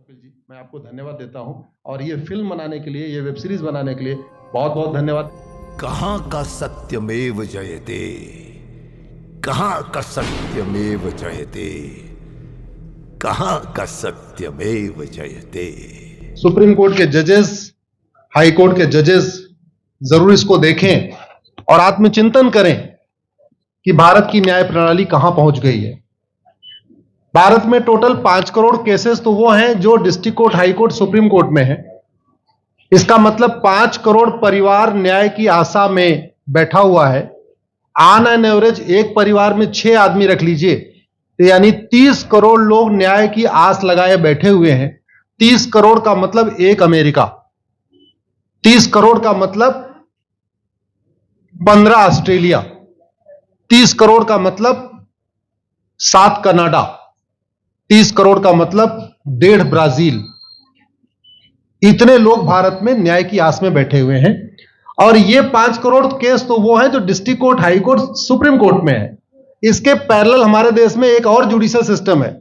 कपिल जी, मैं आपको धन्यवाद देता हूं और ये फिल्म बनाने के लिए, ये वेब सीरीज बनाने के लिए बहुत बहुत धन्यवाद। कहां का सत्यमेव जयते, कहां का सत्यमेव जयते, कहां का सत्यमेव जयते। सुप्रीम कोर्ट के जजेस, हाई कोर्ट के जजेस जरूर इसको देखें और आत्मचिंतन करें कि भारत की न्याय प्रणाली कहां पहुंच गई है। भारत में टोटल 5 करोड़ केसेस तो वो हैं जो district court, high court, supreme court में है। इसका मतलब 5 करोड़ परिवार न्याय की आशा में बैठा हुआ है। ऑन एन एवरेज एक परिवार में 6 आदमी रख लीजिए, तो यानी 30 करोड़ लोग न्याय की आस लगाए बैठे हुए हैं। 30 करोड़ का मतलब एक अमेरिका, 30 करोड़ का मतलब 15 ऑस्ट्रेलिया, 30 करोड़ का मतलब 7 कनाडा, 30 करोड़ का मतलब 1.5 ब्राजील। इतने लोग भारत में न्याय की आस में बैठे हुए हैं। और ये 5 करोड़ केस तो वो हैं जो district court, high court, supreme court में है। इसके पैरेलल हमारे देश में एक और जुडिशियल सिस्टम है,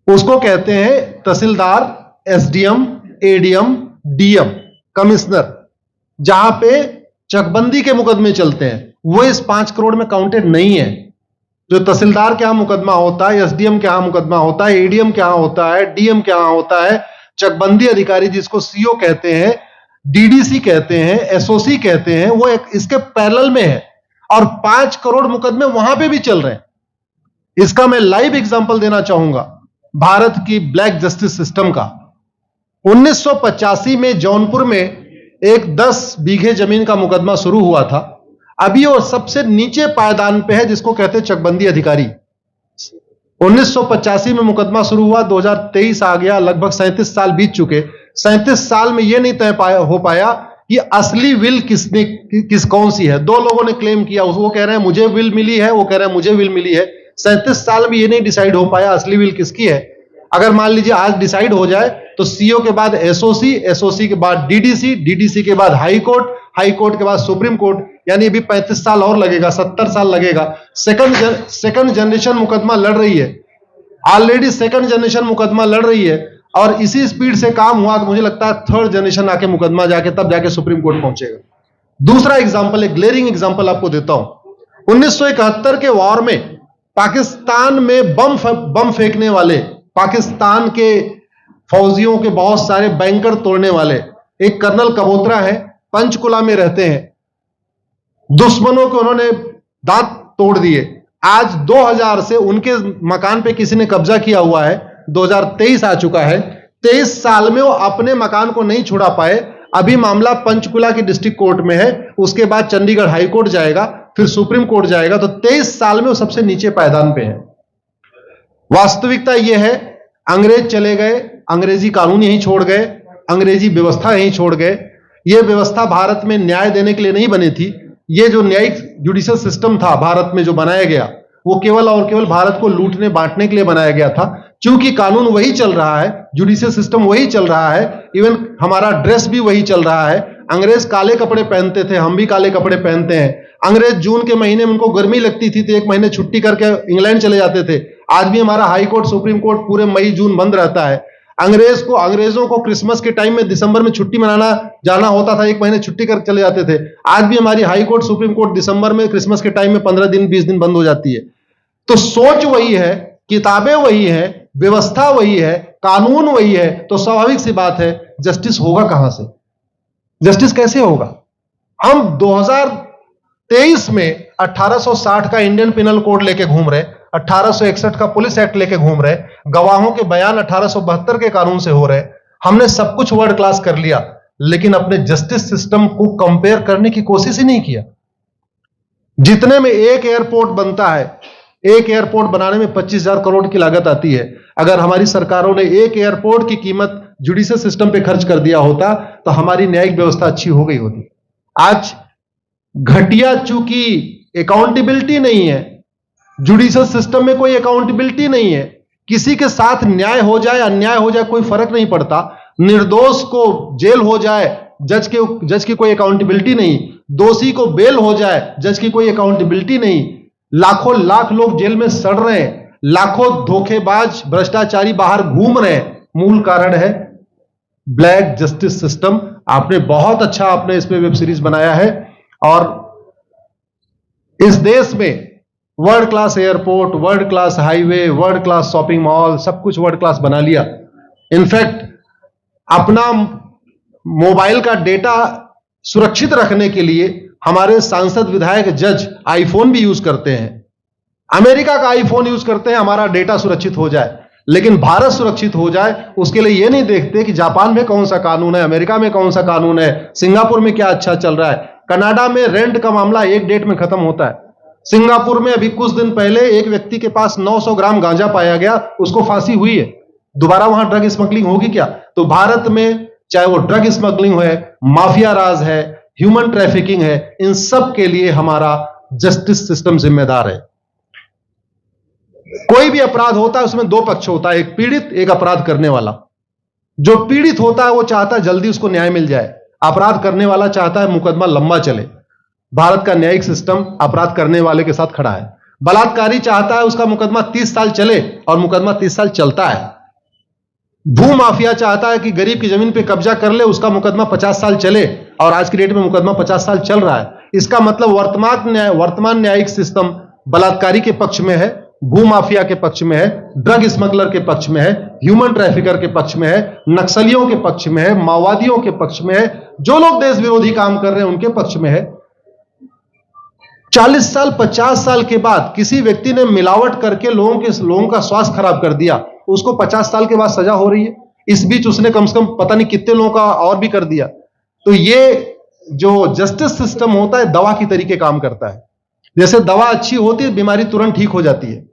उसको कहते हैं तहसीलदार, एसडीएम, एडीएम, डीएम, कमिश्नर, जहां पे चकबंदी के मुकदमे चलते हैं। वो इस 5 करोड़ में काउंटेड नहीं है। जो तहसीलदार के यहां मुकदमा होता है, एसडीएम के यहां मुकदमा होता है, एडीएम के यहां होता है, डीएम के यहां होता है, चकबंदी अधिकारी जिसको सीओ कहते हैं, डीडीसी कहते हैं, एसओसी कहते हैं, वो एक इसके पैरेलल में है। और 5 करोड़ मुकदमे वहां पे भी चल रहे हैं। इसका मैं लाइव एग्जांपल देना चाहूंगा भारत की ब्लैक जस्टिस सिस्टम का। 1985 में जौनपुर में एक 10 बीघे जमीन का मुकदमा शुरू हुआ था। अभी वो सबसे नीचे पायदान पे है, जिसको कहते हैं चकबंदी अधिकारी। 1985 में मुकदमा शुरू हुआ, 2023 आ गया, लगभग 37 साल बीत चुके। 37 साल में यह नहीं तय हो पाया कि असली विल कौन सी है। 2 लोगों ने क्लेम किया, वो कह रहे हैं मुझे विल मिली है, वो कह रहे हैं मुझे विल मिली है। 37 साल में यह नहीं डिसाइड हो पाया असली विल किसकी है। अगर मान लीजिए आज डिसाइड हो जाए तो सीओ के बाद एसओसी, एसओसी के बाद डीडीसी, डीडीसी के बाद हाई कोर्ट, हाई कोर्ट के बाद सुप्रीम कोर्ट, यानी अभी 35 साल और लगेगा, 70 साल लगेगा। सेकंड जनरेशन मुकदमा लड़ रही है, ऑलरेडी सेकंड जनरेशन मुकदमा लड़ रही है। और इसी स्पीड से काम हुआ तो मुझे लगता है 3rd जनरेशन आके मुकदमा तब जाके सुप्रीम कोर्ट पहुंचेगा। दूसरा एग्जांपल, एक ग्लेरिंग एग्जांपल आपको देता हूं। 1971 के वॉर में पाकिस्तान में बम फेंकने वाले, पाकिस्तान के फौजियों के बहुत सारे बैंकर तोड़ने वाले एक कर्नल कबोत्रा है, पंचकुला में रहते हैं। दुश्मनों को उन्होंने दांत तोड़ दिए। आज 2000 से उनके मकान पे किसी ने कब्जा किया हुआ है। 2023 आ चुका है, 23 साल में वो अपने मकान को नहीं छुड़ा पाए। अभी मामला पंचकुला की डिस्ट्रिक्ट कोर्ट में है, उसके बाद चंडीगढ़ हाई कोर्ट जाएगा, फिर सुप्रीम कोर्ट जाएगा। तो 23 साल में वो सबसे नीचे पायदान पे है। वास्तविकता यह है, अंग्रेज चले गए, अंग्रेजी कानून यहीं छोड़ गए, अंग्रेजी व्यवस्था यहीं छोड़ गए। यह व्यवस्था भारत में न्याय देने के लिए नहीं बनी थी। यह जो न्यायिक जुडिशियल सिस्टम था भारत में जो बनाया गया, वो केवल और केवल भारत को लूटने बांटने के लिए बनाया गया था। क्योंकि कानून वही चल रहा है, जुडिशियल सिस्टम वही चल रहा है, इवन हमारा ड्रेस भी वही चल रहा है। अंग्रेज काले कपड़े पहनते थे, हम भी काले कपड़े पहनते हैं। अंग्रेज जून के महीने में उनको गर्मी लगती थी तो 1 महीने छुट्टी करके इंग्लैंड चले जाते थे। आज भी हमारा हाई कोर्ट, सुप्रीम कोर्ट पूरे मई जून बंद रहता है। अंग्रेजों को क्रिसमस के टाइम में दिसंबर में छुट्टी मनाना जाना होता था, 1 महीने छुट्टी कर चले जाते थे। आज भी हमारी हाई कोर्ट, सुप्रीम कोर्ट दिसंबर में, क्रिसमस के टाइम में 15 दिन 20 दिन बंद हो जाती है। तो सोच वही है, किताबें वही है, व्यवस्था वही है, कानून वही है, तो स्वाभाविक सी बात है जस्टिस होगा कहां से? जस्टिस कैसे होगा? हम 2023 में 1860 का इंडियन पिनल कोड लेके घूम रहे, 1861 का पुलिस एक्ट लेके घूम रहे, गवाहों के बयान 1872 के कानून से हो रहे। हमने सब कुछ वर्ल्ड क्लास कर लिया, लेकिन अपने जस्टिस सिस्टम को कंपेयर करने की कोशिश ही नहीं किया। जितने में एक एयरपोर्ट बनता है, एक एयरपोर्ट बनाने में 25,000 करोड़ की लागत आती है। अगर हमारी सरकारों ने एक एयरपोर्ट की कीमत जुडिशियल सिस्टम पे खर्च कर दिया होता तो हमारी न्यायिक व्यवस्था अच्छी हो गई होती। आज घटिया, चूंकि अकाउंटेबिलिटी नहीं है, जुडिशियल सिस्टम में कोई अकाउंटेबिलिटी नहीं है। किसी के साथ न्याय हो जाए, अन्याय हो जाए, कोई फर्क नहीं पड़ता। निर्दोष को जेल हो जाए, जज की कोई अकाउंटेबिलिटी नहीं। दोषी को बेल हो जाए, जज की कोई अकाउंटेबिलिटी नहीं। लाख लोग जेल में सड़ रहे हैं, लाखों धोखेबाज भ्रष्टाचारी बाहर घूम रहे हैं, मूल कारण है ब्लैक जस्टिस सिस्टम। आपने बहुत अच्छा आपने इस पे वेब सीरीज बनाया है और इस देश में world class airport, world class highway, world class shopping mall, सब कुछ वर्ल्ड क्लास बना लिया। इनफैक्ट अपना मोबाइल का डेटा सुरक्षित रखने के लिए हमारे सांसद, विधायक, जज आईफोन भी यूज करते हैं। अमेरिका का आईफोन यूज करते हैं हमारा डेटा सुरक्षित हो जाए, लेकिन भारत सुरक्षित हो जाए उसके लिए यह नहीं देखते कि जापान में कौन सा कानून है, अमेरिका में कौन सा कानून है, सिंगापुर में क्या अच्छा चल रहा है। कनाडा में रेंट का मामला एक डेट में खत्म होता है। सिंगापुर में अभी कुछ दिन पहले एक व्यक्ति के पास 900 ग्राम गांजा पाया गया, उसको फांसी हुई है। दोबारा वहां ड्रग स्मगलिंग होगी क्या? तो भारत में चाहे वो ड्रग स्मगलिंग है, माफिया राज है, ह्यूमन ट्रैफिकिंग है, इन सब के लिए हमारा जस्टिस सिस्टम जिम्मेदार है। कोई भी अपराध होता है उसमें दो पक्ष होता है, एक पीड़ित, एक अपराध करने वाला। जो पीड़ित होता है वो चाहता है जल्दी उसको न्याय मिल जाए, अपराध करने वाला चाहता है मुकदमा लंबा चले। भारत का न्यायिक सिस्टम अपराध करने वाले के साथ खड़ा है। बलात्कारी चाहता है उसका मुकदमा 30 साल चले और मुकदमा 30 साल चलता है। भू माफिया चाहता है कि गरीब की जमीन पे कब्जा कर ले, उसका मुकदमा 50 साल चले और आज की डेट में मुकदमा 50 साल चल रहा है। इसका मतलब वर्तमान न्यायिक सिस्टम बलात्कारी के पक्ष में है, भू माफिया के पक्ष में है, ड्रग स्मगलर के पक्ष में है, ह्यूमन ट्रैफिकर के पक्ष में है, नक्सलियों के पक्ष में है, माओवादियों के पक्ष में है, जो लोग देश विरोधी काम कर रहे हैं उनके पक्ष में है। 40 साल 50 साल के बाद किसी व्यक्ति ने मिलावट करके लोगों का स्वास्थ्य खराब कर दिया, उसको 50 साल के बाद सजा हो रही है। इस बीच उसने कम से कम पता नहीं कितने लोगों का और भी कर दिया। तो ये जो जस्टिस सिस्टम होता है दवा की तरीके काम करता है। जैसे दवा अच्छी होती है बीमारी तुरंत ठीक हो जाती है,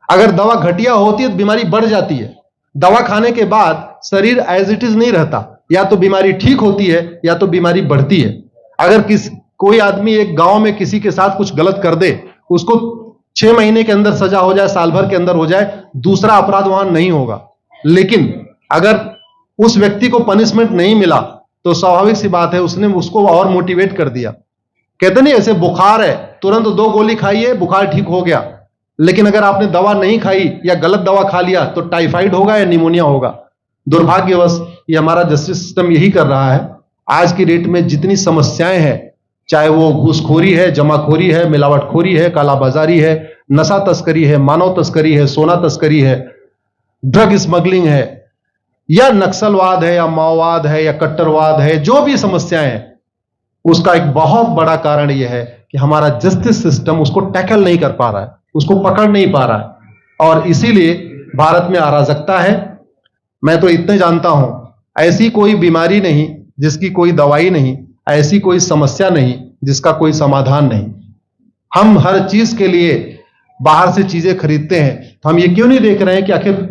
अगर दवा घटिया होती है तो बीमारी बढ़ जाती है। दवा खाने के बाद शरीर एज इट इज नहीं रहता, या तो बीमारी ठीक होती है या तो बीमारी बढ़ती है। अगर कोई आदमी एक गांव में किसी के साथ कुछ गलत कर दे, उसको 6 महीने के अंदर सजा हो जाए, साल भर के अंदर हो जाए, दूसरा अपराध वहां नहीं होगा। लेकिन अगर उस व्यक्ति को पनिशमेंट नहीं मिला तो स्वाभाविक सी बात है उसने उसको और मोटिवेट कर दिया। कहते नहीं ऐसे बुखार है, तुरंत 2 गोली खाइए बुखार ठीक हो गया, लेकिन अगर आपने दवा नहीं खाई या गलत दवा खा लिया तो टाइफाइड होगा या निमोनिया होगा। दुर्भाग्यवश ये हमारा जस्टिस सिस्टम यही कर रहा है। आज की डेट में जितनी समस्याएं हैं, चाहे वो घूसखोरी है, जमाखोरी है, मिलावटखोरी है, कालाबाजारी है, नशा तस्करी है, मानव तस्करी है, सोना तस्करी है, ड्रग स्मगलिंग है, या नक्सलवाद है, या माओवाद है, या कट्टरवाद है, जो भी समस्याएं हैं, उसका एक बहुत बड़ा कारण यह है कि हमारा जस्टिस सिस्टम उसको टैकल नहीं कर पा रहा है, उसको पकड़ नहीं पा रहा है, और इसीलिए भारत में अराजकता है। मैं तो इतने जानता हूं, ऐसी कोई बीमारी नहीं जिसकी कोई दवाई नहीं, ऐसी कोई समस्या नहीं जिसका कोई समाधान नहीं। हम हर चीज के लिए बाहर से चीजें खरीदते हैं, तो हम ये क्यों नहीं देख रहे हैं कि आखिर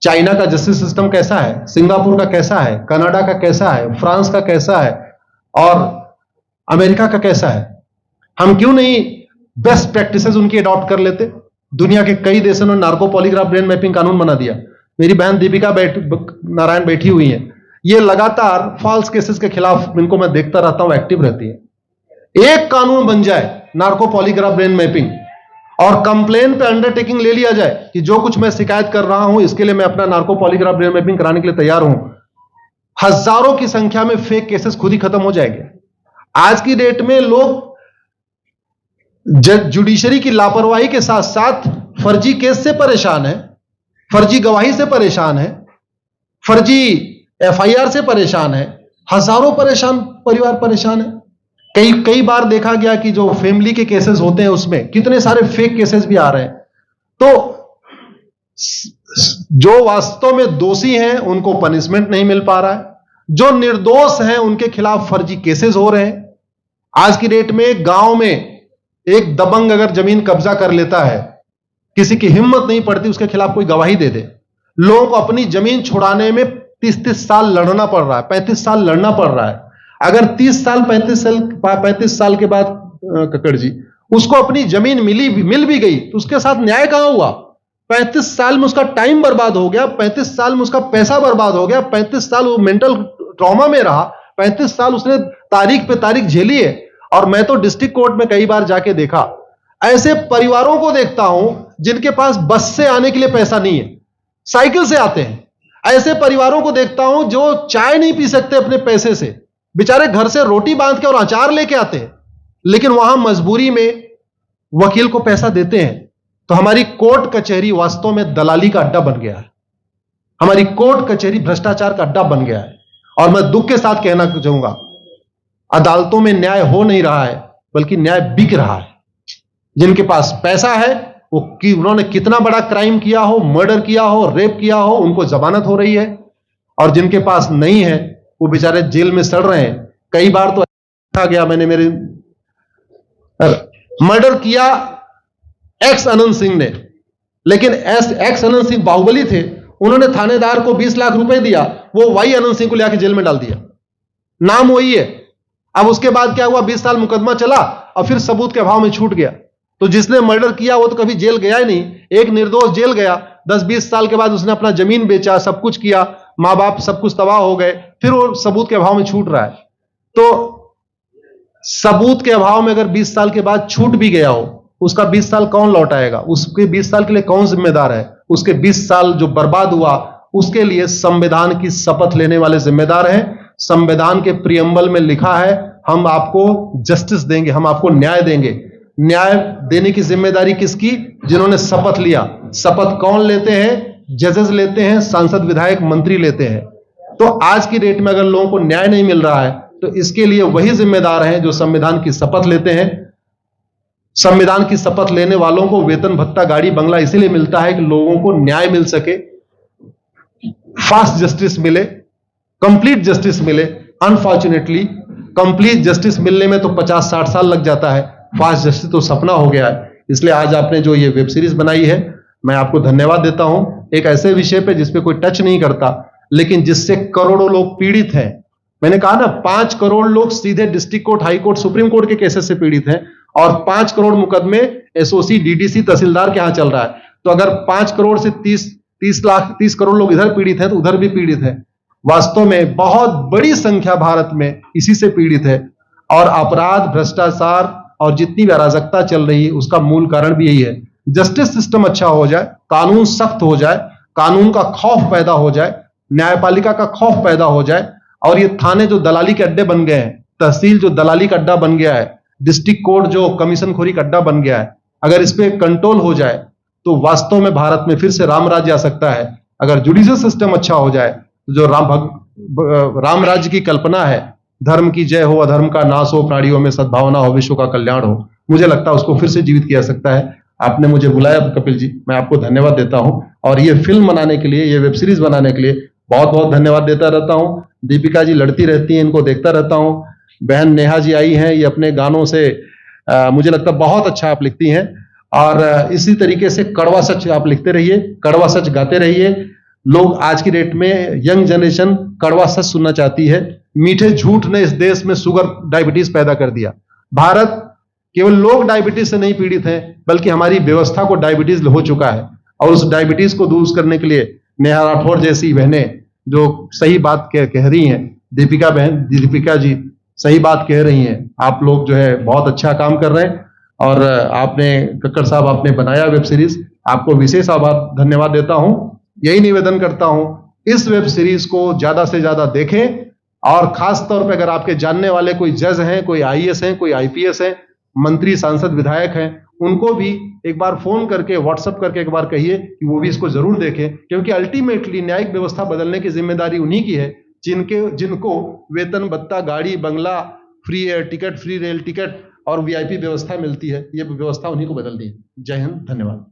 चाइना का जस्टिस सिस्टम कैसा है, सिंगापुर का कैसा है, कनाडा का कैसा है, फ्रांस का कैसा है और अमेरिका का कैसा है। हम क्यों नहीं बेस्ट प्रैक्टिसेस उनकी अडॉप्ट कर लेते। दुनिया के कई देशों ने नार्को पॉलीग्राफ ब्रेन मैपिंग कानून बना दिया। मेरी बहन दीपिका नारायण बैठी हुई है, ये लगातार फॉल्स केसेस के खिलाफ, इनको मैं देखता रहता हूं, एक्टिव रहती है। एक कानून बन जाए नार्को पॉलीग्राफ ब्रेन मैपिंग और कंप्लेन पे अंडरटेकिंग ले लिया जाए कि जो कुछ मैं शिकायत कर रहा हूं इसके लिए मैं अपना नार्को पॉलीग्राफ ब्रेन मैपिंग कराने के लिए तैयार हूं, हजारों की संख्या में फेक केसेस खुद ही खत्म हो जाएंगे। आज की डेट में लोग जुडिशरी की लापरवाही के साथ साथ फर्जी केस से परेशान है, फर्जी गवाही से परेशान है, फर्जी एफआईआर से परेशान है, हजारों परिवार परेशान है। कई बार देखा गया कि जो फैमिली के केसेस होते हैं उसमें कितने सारे फेक केसेस भी आ रहे हैं। तो जो वास्तव में दोषी हैं उनको पनिशमेंट नहीं मिल पा रहा है, जो निर्दोष हैं उनके खिलाफ फर्जी केसेस हो रहे हैं। आज की डेट में गांव में एक दबंग अगर जमीन कब्जा कर लेता है, किसी की हिम्मत नहीं पड़ती उसके खिलाफ कोई गवाही दे दे। लोगों को अपनी जमीन छुड़ाने में 30 साल लड़ना पड़ रहा है, 35 साल लड़ना पड़ रहा है। अगर 30 साल 35 साल के बाद कक्कड़ जी उसको अपनी जमीन मिल भी गई तो उसके साथ न्याय कहां हुआ? 35 साल में उसका टाइम बर्बाद हो गया, 35 साल में उसका पैसा बर्बाद हो गया, 35 साल वो मेंटल ट्रॉमा में रहा, 35 साल उसने तारीख पे तारीख झेली है। और मैं तो डिस्ट्रिक्ट कोर्ट में कई बार जाके देखा, ऐसे परिवारों को देखता हूं जिनके पास बस से आने के लिए पैसा नहीं है, साइकिल से आते हैं। ऐसे परिवारों को देखता हूं जो चाय नहीं पी सकते अपने पैसे से, बेचारे घर से रोटी बांध के और अचार लेके आते हैं, लेकिन वहां मजबूरी में वकील को पैसा देते हैं। तो हमारी कोर्ट कचहरी वास्तव में दलाली का अड्डा बन गया है। हमारी कोर्ट कचहरी भ्रष्टाचार का अड्डा बन गया है। और मैं दुख के साथ कहना चाहूंगा, अदालतों में न्याय हो नहीं रहा है, बल्कि न्याय बिक रहा है। जिनके पास पैसा है, वो कि उन्होंने कितना बड़ा क्राइम किया हो, मर्डर किया हो, रेप किया हो, उनको जमानत हो रही है। और जिनके पास नहीं है, वो बेचारे जेल में सड़ रहे हैं। कई बार तो देखा गया, मैंने मेरे मर्डर किया एक्स अनंत सिंह ने, लेकिन एक्स अनंत सिंह बाहुबली थे, उन्होंने थानेदार को 20 लाख रुपए दिया, वो वाई अनंत सिंह को लेकर जेल में डाल दिया। नाम वही है। अब उसके बाद क्या हुआ, 20 साल मुकदमा चला और फिर सबूत के अभाव में छूट गया। तो जिसने मर्डर किया वो तो कभी जेल गया ही नहीं। एक निर्दोष जेल गया, 10-20 साल के बाद उसने अपना जमीन बेचा, सब कुछ किया, मां बाप सब कुछ तबाह हो गए, फिर वो सबूत के अभाव में छूट रहा है। तो सबूत के अभाव में अगर 20 साल के बाद छूट भी गया हो, उसका 20 साल कौन लौटाएगा? उसके 20 साल के लिए कौन जिम्मेदार है? उसके 20 साल जो बर्बाद हुआ, उसके लिए संविधान की शपथ लेने वाले जिम्मेदार हैं। संविधान के प्रियम्बल में लिखा है, हम आपको जस्टिस देंगे, हम आपको न्याय देंगे। न्याय देने की जिम्मेदारी किसकी? जिन्होंने शपथ लिया। शपथ कौन लेते हैं? जजेस लेते हैं, सांसद, विधायक, मंत्री लेते हैं। तो आज की डेट में अगर लोगों को न्याय नहीं मिल रहा है, तो इसके लिए वही जिम्मेदार हैं जो संविधान की शपथ लेते हैं। संविधान की शपथ लेने वालों को वेतन, भत्ता, गाड़ी, बंगला इसीलिए मिलता है कि लोगों को न्याय मिल सके, फास्ट जस्टिस मिले, कंप्लीट जस्टिस मिले। अनफॉर्चुनेटली कंप्लीट जस्टिस मिलने में तो 50-60 साल लग जाता है, फास्ट जस्टिस तो सपना हो गया है। इसलिए आज आपने जो ये वेब सीरीज बनाई है, मैं आपको धन्यवाद देता हूं। एक ऐसे विषय पे जिसपे कोई टच नहीं करता, लेकिन जिससे करोड़ों लोग पीड़ित हैं। मैंने कहा ना, 5 करोड़ लोग सीधे district court, high court, supreme court के केसेस से पीड़ित हैं, और 5 करोड़ मुकदमे एसओसी, डीडीसी, तहसीलदार के यहां चल रहा है। तो अगर 5 करोड़ से 30 करोड़ लोग इधर पीड़ित हैं, तो उधर भी पीड़ित है। वास्तव में बहुत बड़ी संख्या भारत में इसी से पीड़ित है। और अपराध, भ्रष्टाचार और जितनी भी अराजकता चल रही है, उसका मूल कारण भी यही है। जस्टिस सिस्टम अच्छा हो जाए, कानून सख्त हो जाए, कानून का खौफ पैदा हो जाए, न्यायपालिका का खौफ पैदा हो जाए, और ये थाने जो दलाली के अड्डे बन गए हैं, तहसील जो दलाली का अड्डा बन गया है, डिस्ट्रिक्ट कोर्ट जो कमीशनखोरी का अड्डा बन गया है, अगर इस पे कंट्रोल हो जाए तो वास्तव में भारत में फिर से राम राज्य आ सकता है। अगर जुडिशियल सिस्टम अच्छा हो जाए, तो जो राम राज्य की कल्पना है, धर्म की जय हो, अधर्म का नाश हो, प्राणियों में सद्भावना हो, विश्व का कल्याण हो, मुझे लगता है उसको फिर से जीवित किया सकता है। आपने मुझे बुलाया कपिल जी, मैं आपको धन्यवाद देता हूं। और ये फिल्म बनाने के लिए, ये वेब सीरीज बनाने के लिए बहुत बहुत धन्यवाद देता रहता हूं। दीपिका जी लड़ती रहती हैं, इनको देखता रहता हूं। बहन नेहा जी आई हैं, ये अपने गानों से मुझे लगता है बहुत अच्छा आप लिखती हैं। और इसी तरीके से कड़वा सच आप लिखते रहिए, कड़वा सच गाते रहिए। लोग आज की डेट में, यंग जनरेशन कड़वा सच सुनना चाहती है। मीठे झूठ ने इस देश में शुगर, डायबिटीज पैदा कर दिया। भारत केवल लोग डायबिटीज से नहीं पीड़ित हैं, बल्कि हमारी व्यवस्था को डायबिटीज हो चुका है। और उस डायबिटीज को दूर करने के लिए नेहा राठौर जैसी बहनें जो सही बात कह रही हैं, दीपिका जी सही बात कह रही हैं। आप लोग जो है बहुत अच्छा काम कर रहे हैं। और आपने, कक्कड़ साहब, आपने बनाया वेब सीरीज, आपको विशेष आभार, धन्यवाद देता हूं। यही निवेदन करता हूं, इस वेब सीरीज को ज्यादा से ज्यादा देखें। और खास तौर पे अगर आपके जानने वाले कोई जज हैं, कोई आईएएस हैं, कोई आईपीएस हैं, मंत्री, सांसद, विधायक हैं, उनको भी एक बार फोन करके, व्हाट्सएप करके एक बार कहिए कि वो भी इसको जरूर देखें। क्योंकि अल्टीमेटली न्यायिक व्यवस्था बदलने की जिम्मेदारी उन्हीं की है जिनको वेतन, भत्ता, गाड़ी, बंगला, free air ticket, free rail ticket और वीआईपी व्यवस्था मिलती है। ये व्यवस्था उन्हीं को बदलनी है। जय हिंद, धन्यवाद।